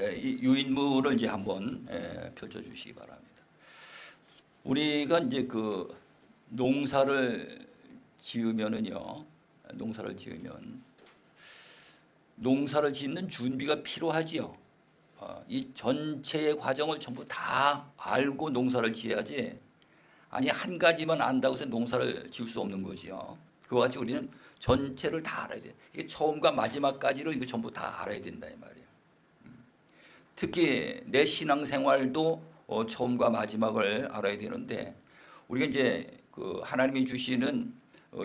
이 유인물을 이제 한번 펼쳐주시기 바랍니다. 우리가 이제 그 농사를 지으면은요, 농사를 짓는 준비가 필요하지요. 이 전체의 과정을 전부 다 알고 농사를 지어야지, 아니 한 가지만 안다고 해서 농사를 지을 수 없는 거지요. 그와 같이 우리는 전체를 다 알아야 돼. 이게 처음과 마지막까지를 이거 전부 다 알아야 된다 이 말이에요. 특히 내 신앙생활도 처음과 마지막을 알아야 되는데, 우리가 이제 그 하나님이 주시는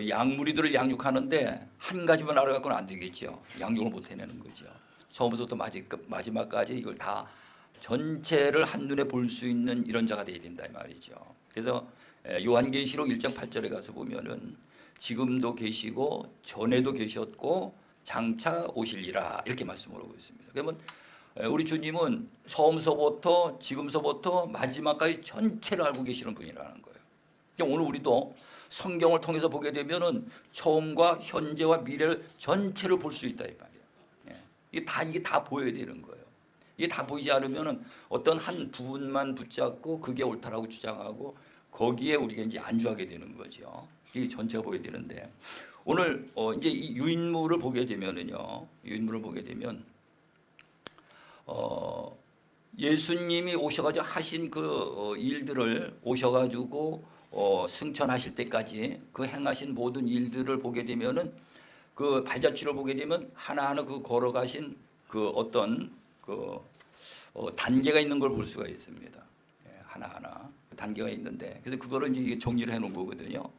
양무리들을 양육하는데 한 가지만 알아갖고는 안 되겠죠. 양육을 못 해내는 거죠. 처음부터 마지막까지 이걸 다 전체를 한눈에 볼 수 있는 이런 자가 되어야 된다 이 말이죠. 그래서 요한계시록 1장 8절에 가서 보면은 지금도 계시고 전에도 계셨고 장차 오실리라 이렇게 말씀을 하고 있습니다. 그러면 우리 주님은 처음서부터 지금서부터 마지막까지 전체를 알고 계시는 분이라는 거예요. 오늘 우리도 성경을 통해서 보게 되면은 처음과 현재와 미래를 전체를 볼 수 있다 이 말이에요. 이게 다 보여야 되는 거예요. 이게 다 보이지 않으면은 어떤 한 부분만 붙잡고 그게 옳다라고 주장하고 거기에 우리가 이제 안주하게 되는 거죠. 이게 전체가 보여야 되는데, 오늘 이제 이 유인물을 보게 되면은요, 유인물을 보게 되면 예수님이 오셔가지고 하신 그 일들을 오셔가지고 승천하실 때까지 그 행하신 모든 일들을 보게 되면은 그 발자취를 보게 되면 하나하나 그 걸어가신 그 어떤 그 단계가 있는 걸 볼 수가 있습니다. 하나하나 단계가 있는데, 그래서 그거를 이제 정리를 해놓은 거거든요.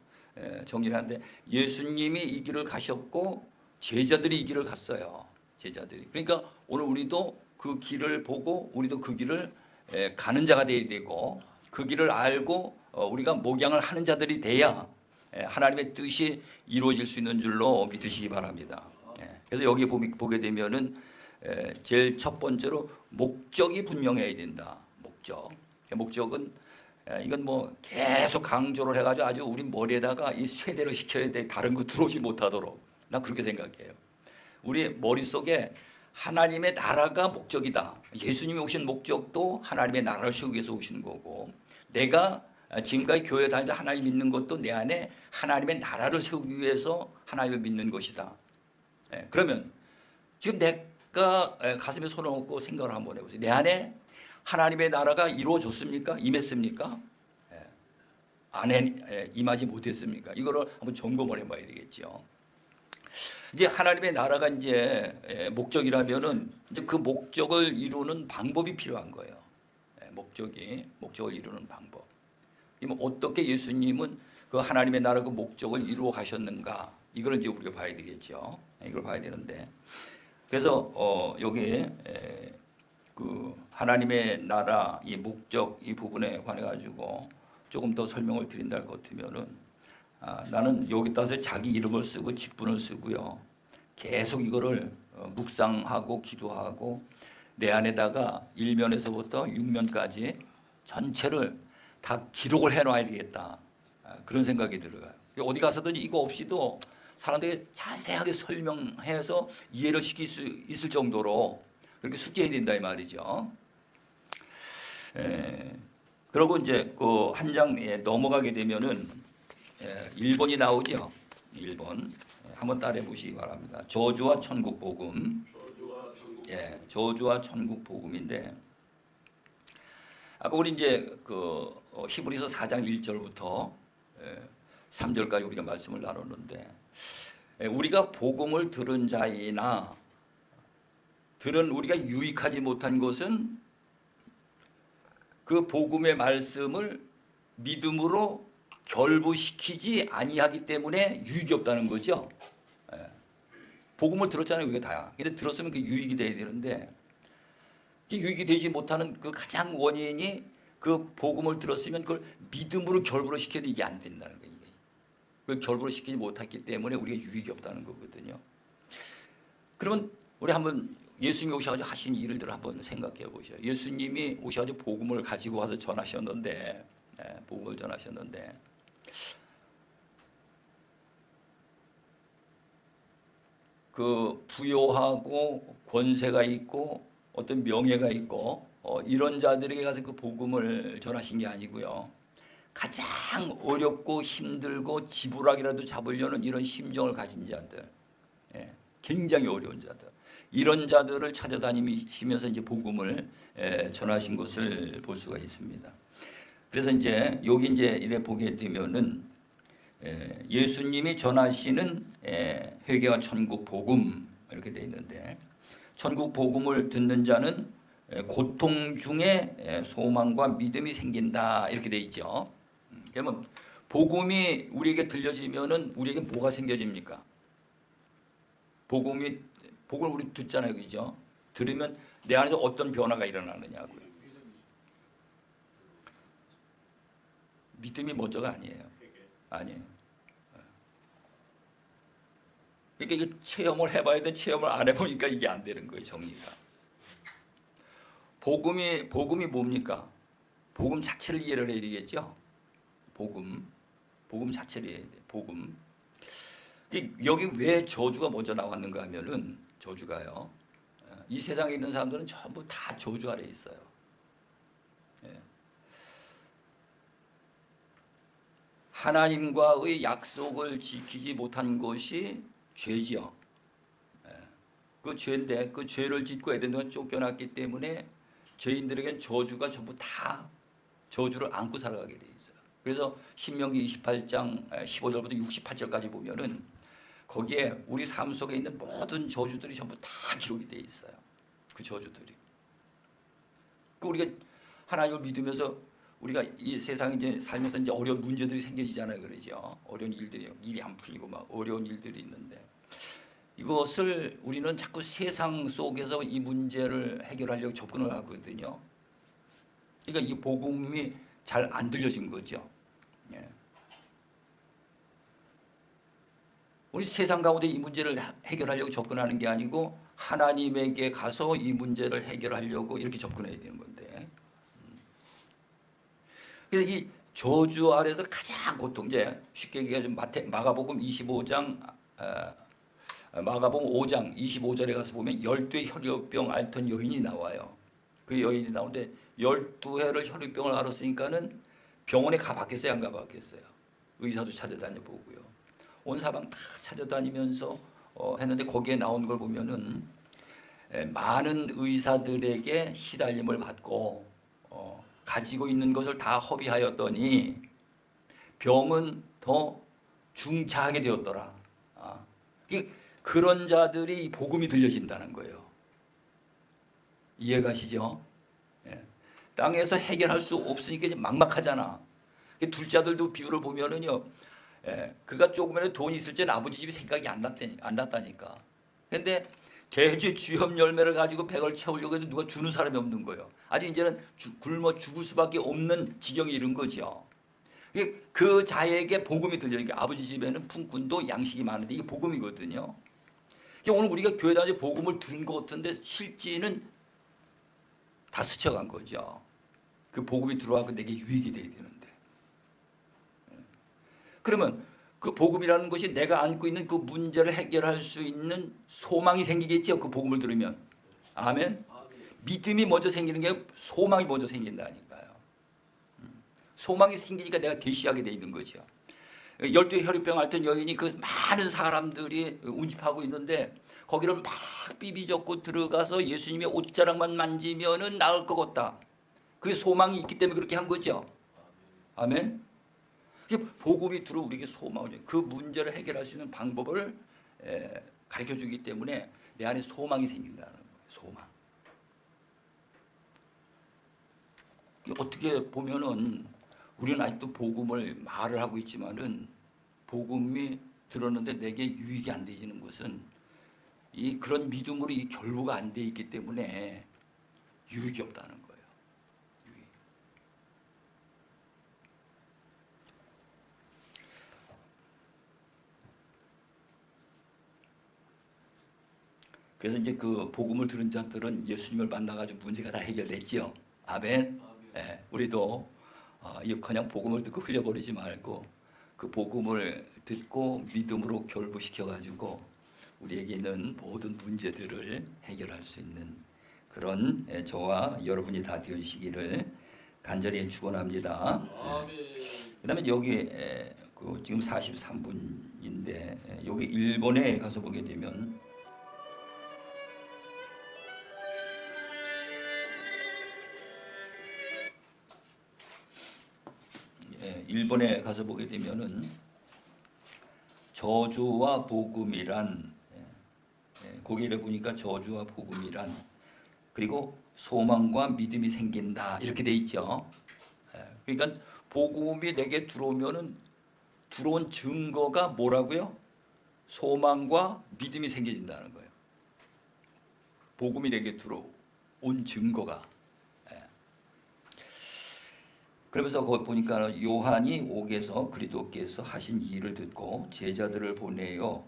정리를 하는데 예수님이 이 길을 가셨고 제자들이 이 길을 갔어요. 제자들이. 그러니까 오늘 우리도 그 길을 보고 우리도 그 길을 가는 자가 되어야 되고, 그 길을 알고 우리가 목양을 하는 자들이 돼야 하나님의 뜻이 이루어질 수 있는 줄로 믿으시기 바랍니다. 그래서 여기 보게 되면은 제일 첫 번째로 목적이 분명해야 된다. 목적은 이건 뭐 계속 강조를 해가지고 아주 우리 머리에다가 이 쇠대로 시켜야 돼. 다른 거 들어오지 못하도록. 난 그렇게 생각해요. 우리 머릿속에 하나님의 나라가 목적이다. 예수님이 오신 목적도 하나님의 나라를 세우기 위해서 오시는 거고, 내가 지금까지 교회 다니면서 하나님 믿는 것도 내 안에 하나님의 나라를 세우기 위해서 하나님을 믿는 것이다. 그러면 지금 내가 가슴에 손을 얹고 생각을 한번 해보세요. 내 안에 하나님의 나라가 이루어졌습니까? 임했습니까? 안에 임하지 못했습니까? 이거를 한번 점검을 해봐야 되겠죠. 이제 하나님의 나라가 이제 목적이라면은 이제 그 목적을 이루는 방법이 필요한 거예요. 목적을 이루는 방법. 어떻게 예수님은 그 하나님의 나라 그 목적을 이루어 가셨는가? 이걸 이제 우리가 봐야 되겠죠. 이걸 봐야 되는데, 그래서 여기 그 하나님의 나라 이 목적 이 부분에 관해 가지고 조금 더 설명을 드린다 할 것 같으면은, 나는 여기 따서 자기 이름을 쓰고 직분을 쓰고요. 계속 이거를 묵상하고 기도하고 내 안에다가 1면에서부터 6면까지 전체를 다 기록을 해놔야 되겠다. 그런 생각이 들어요. 어디 가서든지 이거 없이도 사람들이 자세하게 설명해서 이해를 시킬 수 있을 정도로 그렇게 숙지해야 된다 이 말이죠. 그리고 이제 그 한 장에 넘어가게 되면은 1번이 나오죠. 1번 한번 따라해 보시기 바랍니다. 저주와 천국 복음. 저주와 천국 복음인데, 아까 우리 이제 그 히브리서 4장 1절부터 3절까지 우리가 말씀을 나눴는데, 우리가 복음을 들은 자이나 들은 우리가 유익하지 못한 것은 그 복음의 말씀을 믿음으로 결부시키지 아니하기 때문에 유익이 없다는 거죠. 복음을 들었잖아요, 이게 다야. 근데 들었으면 그게 유익이 돼야 되는데, 유익이 되지 못하는 그 가장 원인이 그 복음을 들었으면 그걸 믿음으로 결부를 시켜도 이게 안 된다는 거예요. 그걸 결부를 시키지 못했기 때문에 우리가 유익이 없다는 거거든요. 그러면 우리 한번 예수님이 오셔가지고 하신 일들을 한번 생각해 보셔요. 예수님이 오셔가지고 복음을 가지고 와서 전하셨는데, 복음을 전하셨는데, 그 부요하고 권세가 있고 어떤 명예가 있고 이런 자들에게 가서 그 복음을 전하신 게 아니고요. 가장 어렵고 힘들고 지푸라기라도 잡으려는 이런 심정을 가진 자들, 예, 굉장히 어려운 자들, 이런 자들을 찾아다니시면서 이제 복음을 전하신 것을 볼 수가 있습니다. 그래서 이제 여기 이제 이래 보게 되면은 예수님이 전하시는 회개와 천국 복음 이렇게 돼 있는데, 천국 복음을 듣는 자는 고통 중에 소망과 믿음이 생긴다 이렇게 돼 있죠. 그러면 복음이 우리에게 들려지면은 우리에게 뭐가 생겨집니까? 복음을 우리 듣잖아요, 그죠? 들으면 내 안에서 어떤 변화가 일어나느냐고요. 믿음이 먼저가 아니에요. 아니에요. 그러니까 이게 체험을 해봐야 돼. 체험을 안 해보니까 이게 안 되는 거예요, 정리가. 복음이 뭡니까? 복음 자체를 이해를 해야 되겠죠. 복음 자체를 이해해야 돼. 복음. 여기 왜 저주가 먼저 나왔는가 하면은, 저주가요, 이 세상에 있는 사람들은 전부 다 저주 아래 있어요. 예. 하나님과의 약속을 지키지 못한 것이 죄지요. 예. 그 죄인데 그 죄를 짓고 에덴동에 쫓겨났기 때문에 죄인들에겐 저주가 전부 다 저주를 안고 살아가게 돼 있어요. 그래서 신명기 28장 15절부터 68절까지 보면은 거기에 우리 삶 속에 있는 모든 저주들이 전부 다 기록이 돼 있어요. 그 저주들이. 그 우리가 하나님을 믿으면서 우리가 이 세상에 이제 살면서 이제 어려운 문제들이 생겨지잖아요, 그러죠. 어려운 일이 안 풀리고 막 어려운 일들이 있는데, 이것을 우리는 자꾸 세상 속에서 이 문제를 해결하려고 접근을 하거든요. 그러니까 이 복음이 잘 안 들려진 거죠. 예. 우리 세상 가운데 이 문제를 해결하려고 접근하는 게 아니고 하나님에게 가서 이 문제를 해결하려고 이렇게 접근해야 되는 건데, 그래서 이 저주 아래서 가장 고통, 이제 쉽게 얘기하면 마가복음 25장, 마가복음 5장 25절에 가서 보면 12의 혈류병 앓던 여인이 나와요. 그 여인이 나오는데 12회를 혈류병을 앓았으니까는 병원에 가봤겠어요, 안 가봤겠어요? 의사도 찾아다녀 보고요. 온 사방 다 찾아다니면서 했는데 거기에 나온 걸 보면은 많은 의사들에게 시달림을 받고 가지고 있는 것을 다 허비하였더니 병은 더 중차하게 되었더라. 그런 자들이 복음이 들려진다는 거예요. 이해가시죠? 예. 땅에서 해결할 수 없으니까 이제 막막하잖아. 둘째 아들도 비유를 보면은요, 그가 조금이라도 돈이 있을 때는 아버지 집이 생각이 안 났다니까. 근데 대죄 주염 열매를 가지고 배를 채우려고 해도 누가 주는 사람이 없는 거예요. 아주 이제는 굶어 죽을 수밖에 없는 지경에 이른 거죠. 그 자에게 복음이 들려니까 아버지 집에는 품꾼도 양식이 많은데 이게 복음이거든요. 오늘 우리가 교회 다니면서 복음을 들은 것 같은데 실제는 다 스쳐간 거죠. 그 복음이 들어와서 내게 유익이 돼야 되는데. 그러면 그 복음이라는 것이 내가 안고 있는 그 문제를 해결할 수 있는 소망이 생기겠죠. 그 복음을 들으면. 아멘. 믿음이 먼저 생기는 게 소망이 먼저 생긴다니까요. 소망이 생기니까 내가 계시하게 돼 있는 거죠. 12의 혈유병 앓던 여인이 그 많은 사람들이 운집하고 있는데 거기를 막 비비젓고 들어가서 예수님의 옷자락만 만지면은 나을 것 같다. 그게 소망이 있기 때문에 그렇게 한 거죠. 아멘. 복음이 들어 우리에게 소망을, 그 문제를 해결할 수 있는 방법을 가르쳐 주기 때문에 내 안에 소망이 생긴다는 거예요. 소망. 어떻게 보면은 우리는 아직도 복음을 말을 하고 있지만은 복음이 들었는데 내게 유익이 안 되지는 것은 그런 믿음으로 이 결부가 안 돼 있기 때문에 유익이 없다는 거예요. 그래서 이제 그 복음을 들은 자들은 예수님을 만나가지고 문제가 다 해결됐지요. 아멘. 예, 우리도 그냥 복음을 듣고 흘려버리지 말고 그 복음을 듣고 믿음으로 결부시켜가지고 우리에게 있는 모든 문제들을 해결할 수 있는 그런 저와 여러분이 다 되시기를 간절히 축원합니다. 그다음에 여기 지금 43분인데 여기 일본에 가서 보게 되면 일본에 가서 보게 되면은 저주와 복음이란 거기를 보니까 저주와 복음이란 그리고 소망과 믿음이 생긴다 이렇게 돼 있죠. 그러니까 복음이 내게 들어오면은 들어온 증거가 뭐라고요? 소망과 믿음이 생겨진다는 거예요. 복음이 내게 들어온 증거가. 그러면서 거기 보니까 요한이 옥에서 그리스도께서 하신 일을 듣고 제자들을 보내요.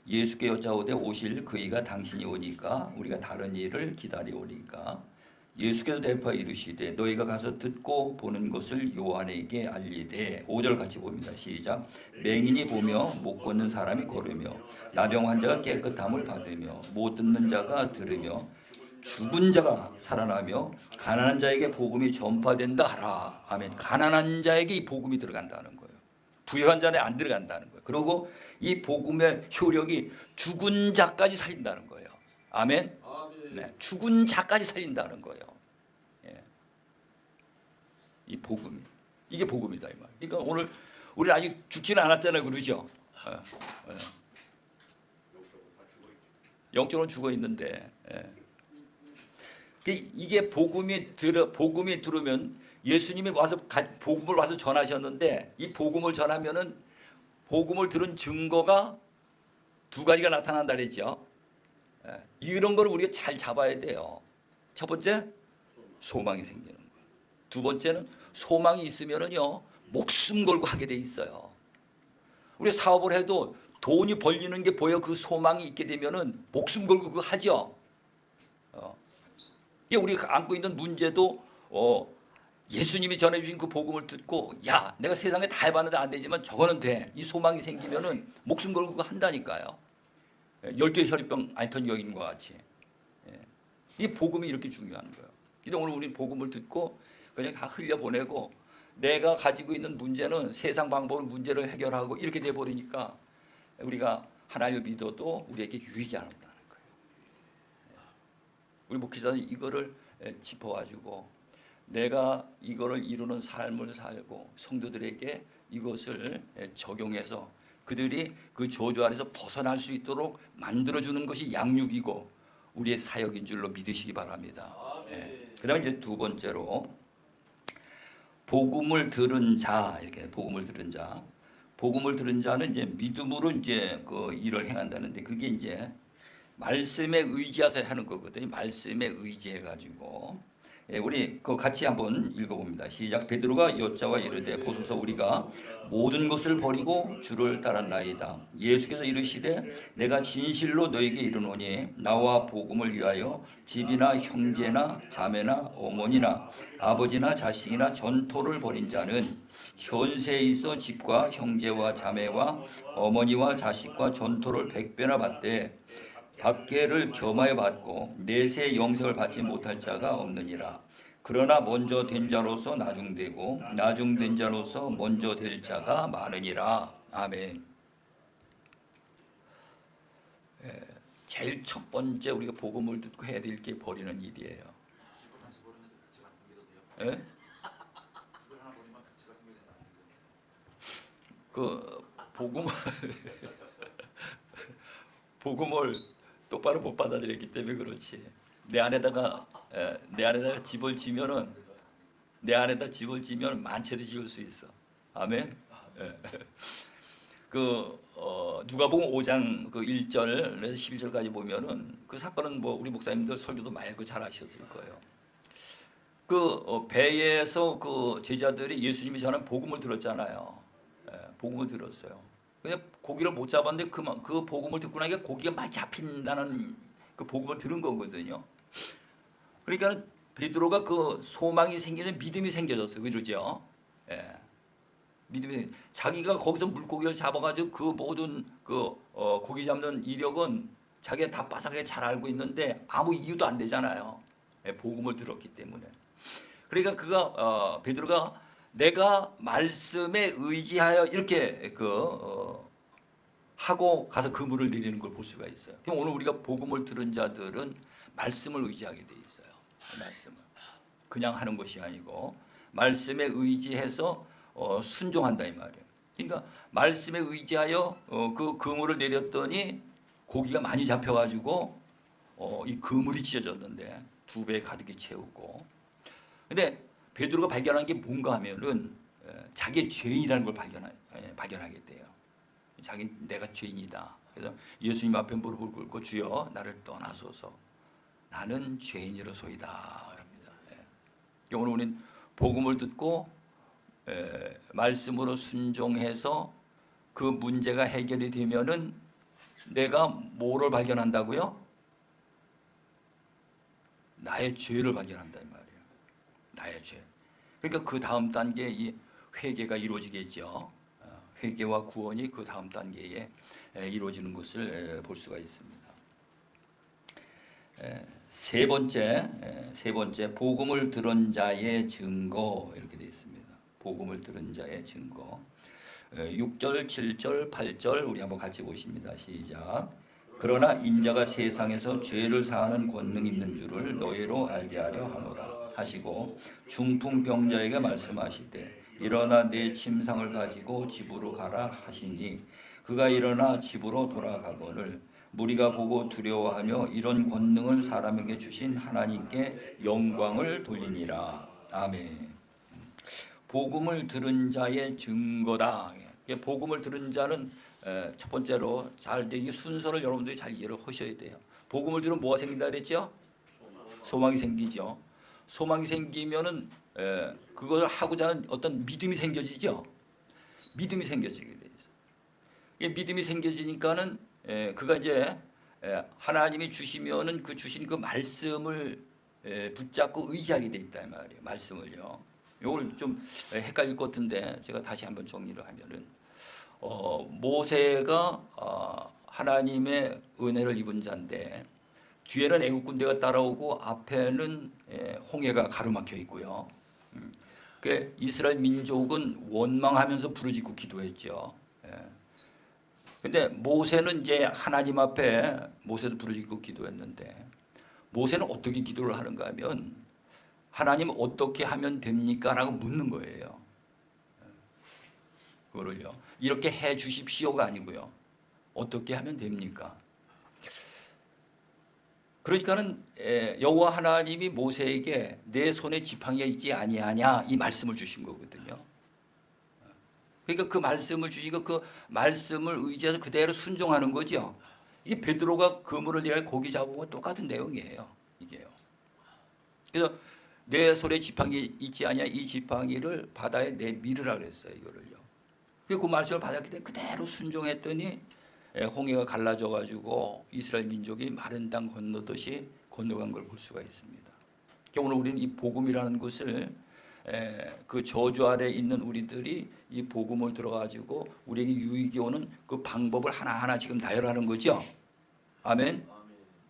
예수께 여짜오되 오실 그이가 당신이 오니까 우리가 다른 일을 기다려오니까 예수께서 대답하여 이르시되 너희가 가서 듣고 보는 것을 요한에게 알리되 5절 같이 봅니다. 시작. 맹인이 보며 못 걷는 사람이 걸으며 나병 환자가 깨끗함을 받으며 못 듣는 자가 들으며 죽은 자가 살아나며 가난한 자에게 복음이 전파된다 하라. 아멘. 가난한 자에게 이 복음이 들어간다는 거예요. 부유한 자는 안 들어간다는 거예요. 그리고 이 복음의 효력이 죽은 자까지 살린다는 거예요. 아멘. 네, 죽은 자까지 살린다는 거예요. 예. 이 복음이 이게 복음이다 이 말. 그러니까 오늘 우리 아직 죽지는 않았잖아요, 그러죠? 영적으로 죽어 있는데. 이게 복음이 들으면 예수님이 와서 복음을 와서 전하셨는데 이 복음을 전하면은 복음을 들은 증거가 두 가지가 나타난다 그랬죠. 이런 걸 우리가 잘 잡아야 돼요. 첫 번째 소망이 생기는 거예요. 두 번째는 소망이 있으면은요 목숨 걸고 하게 돼 있어요. 우리 사업을 해도 돈이 벌리는 게 보여 그 소망이 있게 되면은 목숨 걸고 그거 하죠. 이게 우리가 안고 있는 문제도 예수님이 전해주신 그 복음을 듣고 야 내가 세상에 다 해봤는데 안 되지만 저거는 돼. 이 소망이 생기면은 목숨 걸고 그거 한다니까요. 열두의 혈입병 앓던 여인과 같이. 이 복음이 이렇게 중요한 거예요. 근데 오늘 우리 복음을 듣고 그냥 다 흘려보내고 내가 가지고 있는 문제는 세상 방법으로 문제를 해결하고 이렇게 돼버리니까 우리가 하나님을 믿어도 우리에게 유익이 안 온다는 거예요. 우리 목회자는 이거를 짚어가지고 내가 이거를 이루는 삶을 살고 성도들에게 이것을 적용해서 그들이 그 저주 아래서 벗어날 수 있도록 만들어주는 것이 양육이고 우리의 사역인 줄로 믿으시기 바랍니다. 그 다음에 이제 두 번째로 복음을 들은 자, 이렇게 복음을 들은 자. 복음을 들은 자는 이제 믿음으로 이제 그 일을 행한다는데 그게 이제 말씀에 의지해서 하는 거거든요. 말씀에 의지해 가지고 우리 그 같이 한번 읽어봅니다. 시작. 베드로가 여짜와 이르되 보소서 우리가 모든 것을 버리고 주를 따랐나이다. 예수께서 이르시되 내가 진실로 너에게 이르노니 나와 복음을 위하여 집이나 형제나 자매나 어머니나 아버지나 자식이나 전토를 벌인 자는 현세에 있어 집과 형제와 자매와 어머니와 자식과 전토를 100배나 받되 밖에를 겸하여 받고 내세 영생을 받지 못할 자가 없느니라. 그러나 먼저 된 자로서 나중되고 나중된 자로서 먼저 될 자가 많으니라. 아멘. 제일 첫 번째 우리가 복음을 듣고 해야 될 게 버리는 일이에요. 예? 그 복음을 똑바로 못 받아들였기 때문에 그렇지. 내 안에다가 집을 지면은 내 안에다 집을 지면 만채도 지을 수 있어. 아멘. 누가복음 5장 그 1절에서 11절까지 보면은 그 사건은 뭐 우리 목사님들 설교도 많이 잘 아셨을 거예요. 배에서 그 제자들이 예수님이 전한 복음을 들었잖아요. 복음을 들었어요. 그냥 고기를 못 잡았는데 그 복음을 듣고 나니까 고기가 많이 잡힌다는 그 복음을 들은 거거든요. 그러니까 베드로가 그 소망이 생기면 믿음이 생겨졌어요. 그러죠? 믿음이 자기가 거기서 물고기를 잡아가지고 그 모든 고기 잡는 이력은 자기가 다 빠삭하게 잘 알고 있는데 아무 이유도 안 되잖아요. 복음을 들었기 때문에. 그러니까 베드로가 내가 말씀에 의지하여 이렇게 하고 가서 그물을 내리는 걸 볼 수가 있어요. 그럼 오늘 우리가 복음을 들은 자들은 말씀을 의지하게 돼 있어요. 말씀을 그냥 하는 것이 아니고 말씀에 의지해서 순종한다 이 말이에요. 그러니까 말씀에 의지하여 그 그물을 내렸더니 고기가 많이 잡혀가지고 이 그물이 찢어졌는데 2배 가득히 채우고. 근데 베드로가 발견한 게 뭔가 하면은 자기의 죄인이라는 걸 발견하게 돼요. 내가 죄인이다. 그래서 예수님 앞에 무릎을 꿇고 주여 나를 떠나소서 나는 죄인이로소이다. 그럽니다. 오늘 우리는 복음을 듣고 말씀으로 순종해서 그 문제가 해결이 되면은 내가 뭐를 발견한다고요? 나의 죄를 발견한다 이 말이에요. 나의 죄. 그러니까 그 다음 단계에 이 회개가 이루어지겠죠. 회개와 구원이 그 다음 단계에 이루어지는 것을 볼 수가 있습니다. 세 번째 복음을 들은 자의 증거 이렇게 되어 있습니다. 복음을 들은 자의 증거. 6절, 7절, 8절 우리 한번 같이 보십니다. 시작. 그러나 인자가 세상에서 죄를 사하는 권능 있는 줄을 너희로 알게 하려 하노라 하시고 중풍병자에게 말씀하시되 일어나 내 침상을 가지고 집으로 가라 하시니 그가 일어나 집으로 돌아가거늘 무리가 보고 두려워하며 이런 권능을 사람에게 주신 하나님께 영광을 돌리니라. 아멘. 복음을 들은 자의 증거다. 복음을 들은 자는 첫 번째로 잘 되기 순서를 여러분들이 잘 이해를 하셔야 돼요. 복음을 들으면 뭐가 생긴다 그랬죠? 소망이 생기죠. 소망이 생기면은 그걸 하고자 하는 어떤 믿음이 생겨지죠. 믿음이 생겨지게 돼 있어요. 믿음이 생겨지니까는 그가 이제 하나님이 주시면은 그 주신 그 말씀을 붙잡고 의지하게 돼 있다 이 말이에요. 말씀을요. 이걸 좀 헷갈릴 것 같은데 제가 다시 한번 정리를 하면은 모세가 하나님의 은혜를 입은 자인데 뒤에는 애국 군대가 따라오고 앞에는 홍해가 가로막혀 있고요. 그 이스라엘 민족은 원망하면서 부르짖고 기도했죠. 근데 모세는 이제 하나님 앞에 모세도 부르짖고 기도했는데 모세는 어떻게 기도를 하는가 하면 하나님 어떻게 하면 됩니까? 라고 묻는 거예요. 그거를요. 이렇게 해 주십시오가 아니고요. 어떻게 하면 됩니까? 그러니까는 여호와 하나님이 모세에게 내 손에 지팡이가 있지 아니하냐 이 말씀을 주신 거거든요. 그러니까 그 말씀을 주시고 그 말씀을 의지해서 그대로 순종하는 거죠. 이게 베드로가 그물을 내려 고기 잡은 건 똑같은 내용이에요. 이게요. 그래서 내 손에 지팡이 있지 아니냐 이 지팡이를 바다에 내밀으라 그랬어요. 이거를요. 그 말씀을 받았기 때문에 그대로 순종했더니 홍해가 갈라져 가지고 이스라엘 민족이 마른 땅 건너듯이 건너간 걸 볼 수가 있습니다. 오늘 우리는 이 복음이라는 것을 그 저주 아래 있는 우리들이 이 복음을 들어가지고 우리에게 유익이 오는 그 방법을 하나하나 지금 나열하는 거죠. 아멘.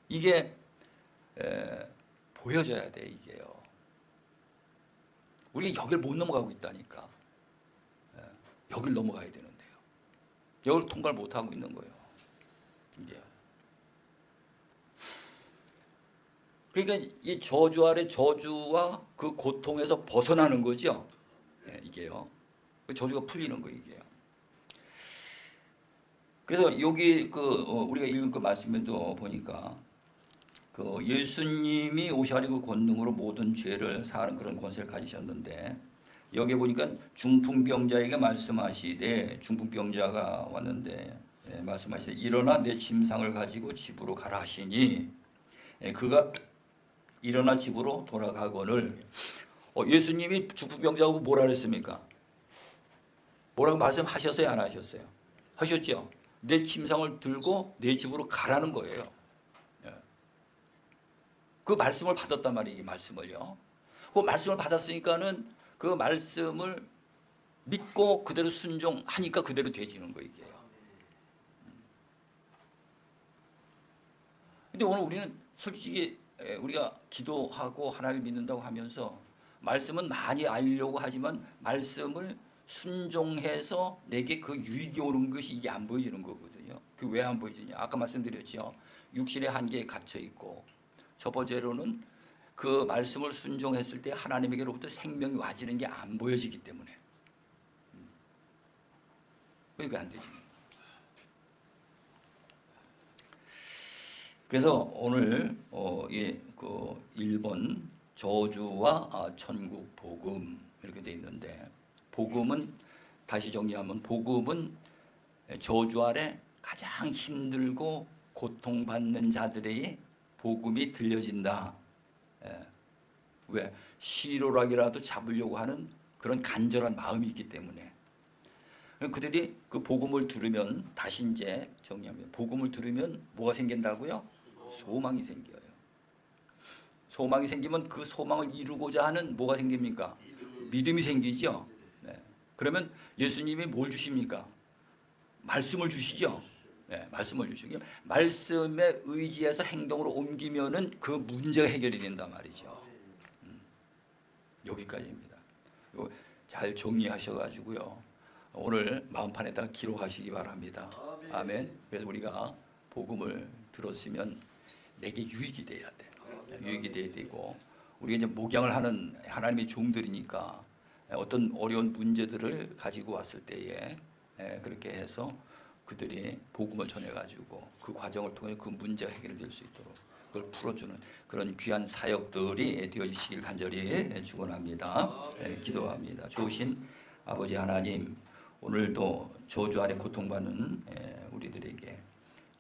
이게 보여져야 돼 이게요. 우리가 여기를 못 넘어가고 있다니까. 여기를 넘어가야 되는데요. 여기를 통과를 못 하고 있는 거예요. 이게. 그러니까 이 저주 아래 저주와 그 고통에서 벗어나는 거죠. 이게요. 그 저주가 풀리는 거 이게요. 그래서 여기 우리가 읽은 그 말씀에도 보니까 그 예수님이 오셔가지고 권능으로 모든 죄를 사하는 그런 권세를 가지셨는데 여기 보니까 중풍병자에게 말씀하시되 중풍병자가 왔는데 말씀하시되 일어나 내 침상을 가지고 집으로 가라 하시니 그가 일어나 집으로 돌아가거늘 예수님이 중풍병자하고 뭐라 그랬습니까? 뭐라고 말씀하셨어요? 안 하셨어요? 하셨죠? 내 침상을 들고 내 집으로 가라는 거예요. 그 말씀을 받았단 말이에요. 이 말씀을요. 그 말씀을 받았으니까는 그 말씀을 믿고 그대로 순종하니까 그대로 되지는 거 이게요. 근데 오늘 우리는 솔직히 우리가 기도하고 하나님을 믿는다고 하면서 말씀은 많이 알려고 하지만 말씀을 순종해서 내게 그 유익이 오는 것이 이게 안 보여지는 거거든요. 그 왜 안 보여지냐? 아까 말씀드렸죠. 육신의 한계에 갇혀 있고, 첫 번째로는 그 말씀을 순종했을 때 하나님에게로부터 생명이 와지는 게 안 보여지기 때문에. 그러니까 안 되지. 그래서 오늘 그 1번 저주와 천국 복음 이렇게 돼 있는데, 복음은 다시 정리하면 복음은 저주 아래 가장 힘들고 고통받는 자들의 복음이 들려진다. 왜? 시로락이라도 잡으려고 하는 그런 간절한 마음이 있기 때문에. 그들이 그 복음을 들으면, 다시 이제 정리하면, 복음을 들으면 뭐가 생긴다고요? 소망이 생겨요. 소망이 생기면 그 소망을 이루고자 하는 뭐가 생깁니까? 믿음이 생기죠. 네. 그러면 예수님이 뭘 주십니까? 말씀을 주시죠. 네, 말씀을 주시고 말씀에 의지해서 행동으로 옮기면은 그 문제가 해결이 된단 말이죠. 여기까지입니다. 이거 잘 정리하셔가지고요. 오늘 마음판에다 기록하시기 바랍니다. 아멘. 그래서 우리가 복음을 들었으면 내게 유익이 돼야 돼. 유익이 돼야 되고, 우리가 이제 목양을 하는 하나님의 종들이니까 어떤 어려운 문제들을 가지고 왔을 때에 그렇게 해서 그들이 복음을 전해가지고 그 과정을 통해 그 문제가 해결될 수 있도록 그걸 풀어주는 그런 귀한 사역들이 되어지시길 간절히 축원합니다. 기도합니다. 좋으신 아버지 하나님, 오늘도 저주 아래 고통받는 우리들에게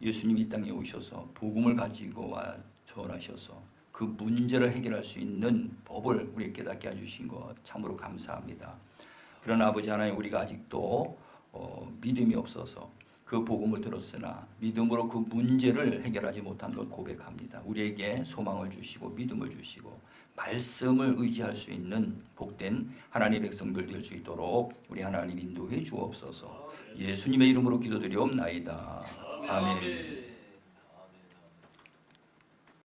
예수님이 이 땅에 오셔서 복음을 가지고 와 전하셔서 그 문제를 해결할 수 있는 법을 우리에게 깨닫게 해주신 것 참으로 감사합니다. 그러나 아버지 하나님, 우리가 아직도 믿음이 없어서 그 복음을 들었으나 믿음으로 그 문제를 해결하지 못한 것 고백합니다. 우리에게 소망을 주시고 믿음을 주시고 말씀을 의지할 수 있는 복된 하나님의 백성들 될 수 있도록 우리 하나님 인도해 주옵소서. 예수님의 이름으로 기도드리옵나이다. 아멘.